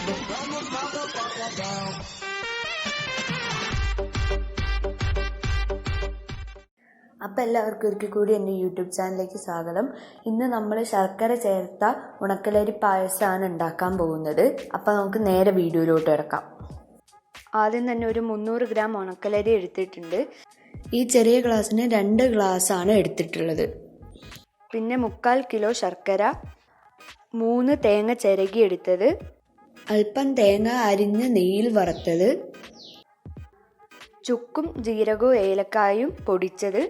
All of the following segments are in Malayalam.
അപ്പോൾ എല്ലാവർക്കും ഒരിക്കൽ കൂടി എൻ്റെ യൂട്യൂബ് ചാനലിലേക്ക് സ്വാഗതം. ഇന്ന് നമ്മൾ ശർക്കര ചേർത്ത ഉണക്കലരി പായസമാണ് ഉണ്ടാക്കാൻ പോകുന്നത്. അപ്പോൾ നമുക്ക് നേരെ വീഡിയോയിലോട്ട് കിടക്കാം. ആദ്യം തന്നെ ഒരു 300 ഗ്രാം ഉണക്കലരി എടുത്തിട്ടുണ്ട്. ഈ ചെറിയ ഗ്ലാസ്സിന് 2 ഗ്ലാസ്സാണ് എടുത്തിട്ടുള്ളത്. പിന്നെ 3/4 കിലോ ശർക്കര, 3 തേങ്ങ ചിരകി എടുത്തത്, അല്പം തേങ്ങ അരിഞ്ഞ് നെയ്യിൽ വറുത്തത്, ചുക്കും ജീരകവും ഏലക്കായും പൊടിച്ചത്,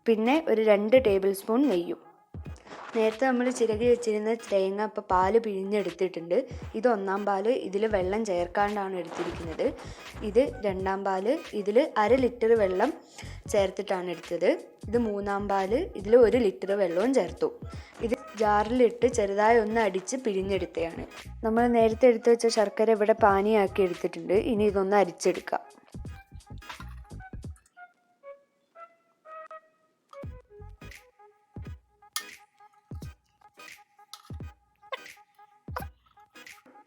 പിന്നെ ഒരു 2 ടേബിൾ സ്പൂൺ നെയ്യും. നേരത്തെ നമ്മൾ ചിരകി വെച്ചിരുന്ന തേങ്ങ ഇപ്പോൾ പാല് പിഴിഞ്ഞെടുത്തിട്ടുണ്ട്. ഇത് 1-ാം പാല്, ഇതിൽ വെള്ളം ചേർക്കാണ്ടാണ് എടുത്തിരിക്കുന്നത്. ഇത് 2-ാം പാല്, ഇതിൽ 1/2 ലിറ്റർ വെള്ളം ചേർത്തിട്ടാണ് എടുത്തത്. ഇത് 3-ാം പാല്, ഇതിൽ 1 ലിറ്റർ വെള്ളവും ചേർത്തു. ഇത് ജാറിലിട്ട് ചെറുതായി ഒന്ന് അടിച്ച് പിഴിഞ്ഞെടുത്തതാണ്. നമ്മൾ നേരത്തെ എടുത്ത് വെച്ച ശർക്കര ഇവിടെ പാനിയാക്കി എടുത്തിട്ടുണ്ട്. ഇനി ഇതൊന്ന് അരിച്ചെടുക്കാം.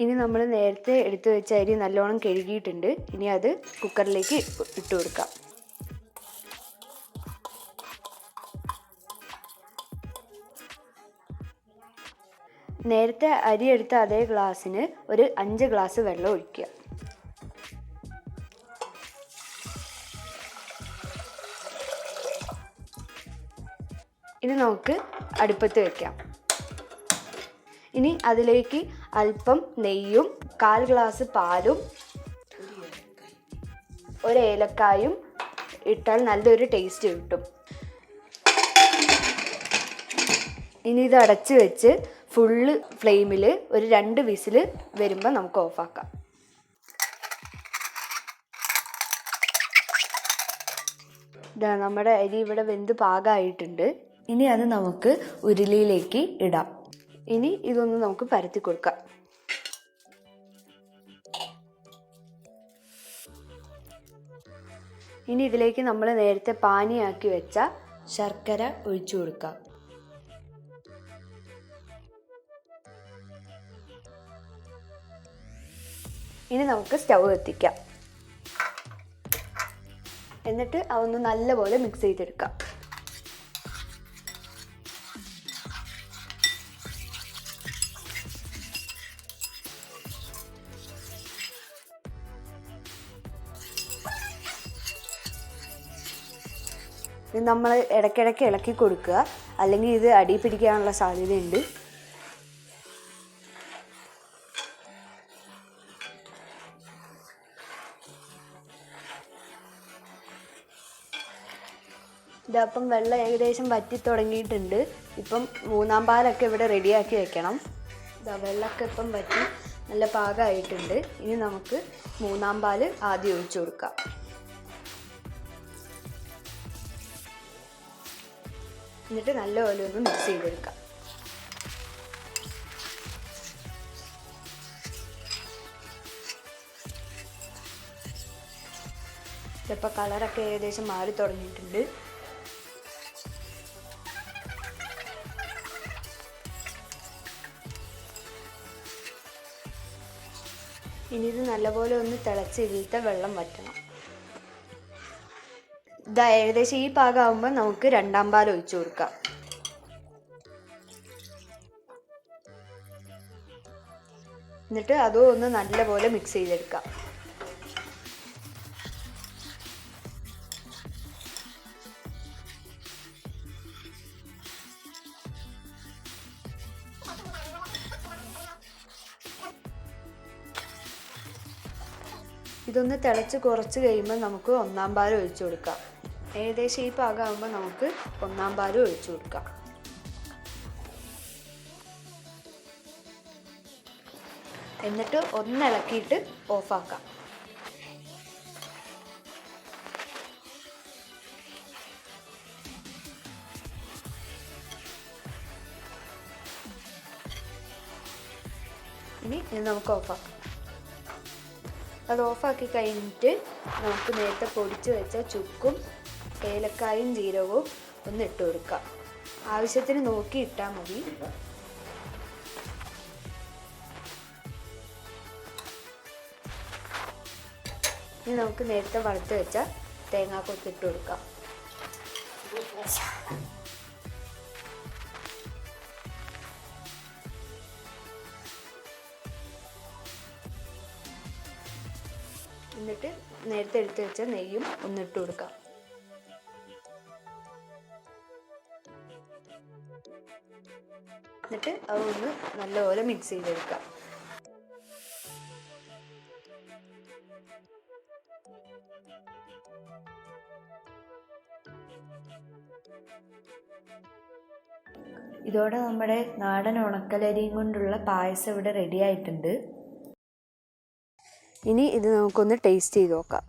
ഇനി നമ്മൾ നേരത്തെ എടുത്തു വെച്ച അരി നല്ലോണം കഴുകിയിട്ടുണ്ട്. ഇനി അത് കുക്കറിലേക്ക് ഇട്ട് കൊടുക്കാം. നേരത്തെ അരി എടുത്ത അതേ ഗ്ലാസ്സിന് ഒരു 5 ഗ്ലാസ് വെള്ളം ഒഴിക്കുക. ഇനി നമുക്ക് അടുപ്പത്ത് വയ്ക്കാം. ഇനി അതിലേക്ക് അല്പം നെയ്യും 1/4 ഗ്ലാസ് പാലും 1 ഏലക്കായും ഇട്ടാൽ നല്ലൊരു ടേസ്റ്റ് കിട്ടും. ഇനി ഇത് അടച്ച് വെച്ച് ഫുള്ള് ഫ്ലെയിമിൽ ഒരു 2 വിസിൽ വരുമ്പോൾ നമുക്ക് ഓഫാക്കാം. ഇതാ നമ്മുടെ അരി ഇവിടെ വെന്ത് പാകമായിട്ടുണ്ട്. ഇനി അത് നമുക്ക് ഉരുളിയിലേക്ക് ഇടാം. ഇനി ഇതൊന്ന് നമുക്ക് പരത്തി കൊടുക്കാം. ഇനി ഇതിലേക്ക് നമ്മൾ നേരത്തെ പാനിയാക്കി വെച്ച ശർക്കര ഒഴിച്ചു കൊടുക്കാം. ഇനി നമുക്ക് സ്റ്റൗ കത്തിക്കാം. എന്നിട്ട് അതൊന്ന് നല്ലപോലെ മിക്സ് ചെയ്തെടുക്കാം. ഇത് നമ്മൾ ഇടയ്ക്കിടയ്ക്ക് ഇളക്കി കൊടുക്കുക, അല്ലെങ്കിൽ ഇത് അടി പിടിക്കാനുള്ള സാധ്യതയുണ്ട്. ഇതപ്പം വെള്ളം ഏകദേശം വറ്റി തുടങ്ങിയിട്ടുണ്ട്. ഇപ്പം 3-ാം പാലൊക്കെ ഇവിടെ റെഡിയാക്കി വെക്കണം. ഇതാ വെള്ളമൊക്കെ ഇപ്പം വറ്റി നല്ല പാകമായിട്ടുണ്ട്. ഇനി നമുക്ക് 3-ാം പാല് ആദ്യം ഒഴിച്ചു കൊടുക്കാം. എന്നിട്ട് നല്ലപോലെ ഒന്ന് മിക്സ് ചെയ്തെടുക്കാം. ഇപ്പോൾ കളറൊക്കെ ഏകദേശം മാറി തുടങ്ങിയിട്ടുണ്ട്. ഇനി ഇത് നല്ലപോലെ ഒന്ന് തിളച്ച് ഇതിലത്തെ വെള്ളം വറ്റണം. ഇതാ ഏകദേശം ഈ പാകമാകുമ്പോൾ നമുക്ക് 2-ാം പാൽ ഒഴിച്ചു കൊടുക്കാം. എന്നിട്ട് അതും ഒന്ന് നല്ലപോലെ മിക്സ് ചെയ്തെടുക്കാം. ഇതൊന്ന് തിളച്ച് കുറച്ച് കഴിയുമ്പോൾ നമുക്ക് 1-ാം പാൽ ഒഴിച്ചു കൊടുക്കാം. ഏകദേശം ഈ പാകമാകുമ്പോൾ നമുക്ക് 1-ാം പാൽ ഒഴിച്ചു കൊടുക്കാം. എന്നിട്ട് ഒന്ന് ഇളക്കിയിട്ട് ഓഫാക്കാം. ഇനി നമുക്ക് ഓഫാക്കാം. അത് ഓഫാക്കി കഴിഞ്ഞിട്ട് നമുക്ക് നേരത്തെ പൊടിച്ച് വെച്ച ചുക്കും ഏലക്കായും ജീരകവും ഒന്ന് ഇട്ട് കൊടുക്കാം. ആവശ്യത്തിന് നോക്കി ഇട്ടാൽ മതി. ഇനി നമുക്ക് നേരത്തെ വറുത്ത് വെച്ച തേങ്ങാക്കൊത്ത് ഇട്ട് കൊടുക്കാം. എന്നിട്ട് നേരത്തെ എടുത്ത് വെച്ച നെയ്യും ഒന്നിട്ട് കൊടുക്കാം. എന്നിട്ട് അതൊന്ന് നല്ലപോലെ മിക്സ് ചെയ്തെടുക്കാം. ഇതോടെ നമ്മുടെ നാടൻ ഉണക്കലരിയും കൊണ്ടുള്ള പായസം ഇവിടെ റെഡി ആയിട്ടുണ്ട്. ഇനി ഇത് നമുക്കൊന്ന് ടേസ്റ്റ് ചെയ്ത് നോക്കാം.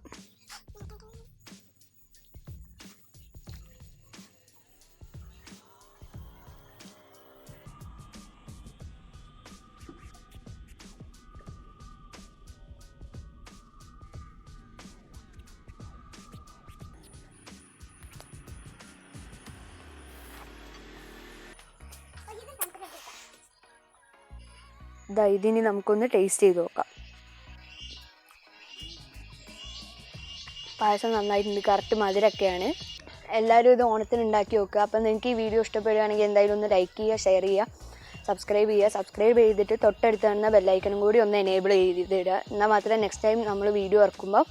ഇതിനി നമുക്കൊന്ന് ടേസ്റ്റ് ചെയ്ത് നോക്കാം. പായസം നന്നായിട്ടുണ്ട്, കറക്റ്റ് മധുരമൊക്കെയാണ്. എല്ലാവരും ഇത് ഓണത്തിന് ഉണ്ടാക്കി നോക്കുക. അപ്പം നിങ്ങൾക്ക് ഈ വീഡിയോ ഇഷ്ടപ്പെടുകയാണെങ്കിൽ എന്തായാലും ഒന്ന് ലൈക്ക് ചെയ്യുക, ഷെയർ ചെയ്യുക, സബ്സ്ക്രൈബ് ചെയ്തിട്ട് തൊട്ടടുത്ത് കാണുന്ന ബെല്ലൈക്കണും കൂടി ഒന്ന് എനേബിൾ ചെയ്തിടുക. എന്നാൽ മാത്രമേ നെക്സ്റ്റ് ടൈം നമ്മൾ വീഡിയോ ഇറക്കുമ്പോൾ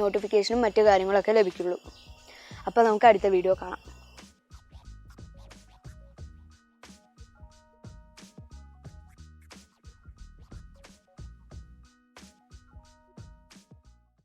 നോട്ടിഫിക്കേഷനും മറ്റു കാര്യങ്ങളൊക്കെ ലഭിക്കുള്ളൂ. അപ്പോൾ നമുക്ക് അടുത്ത വീഡിയോ കാണാം.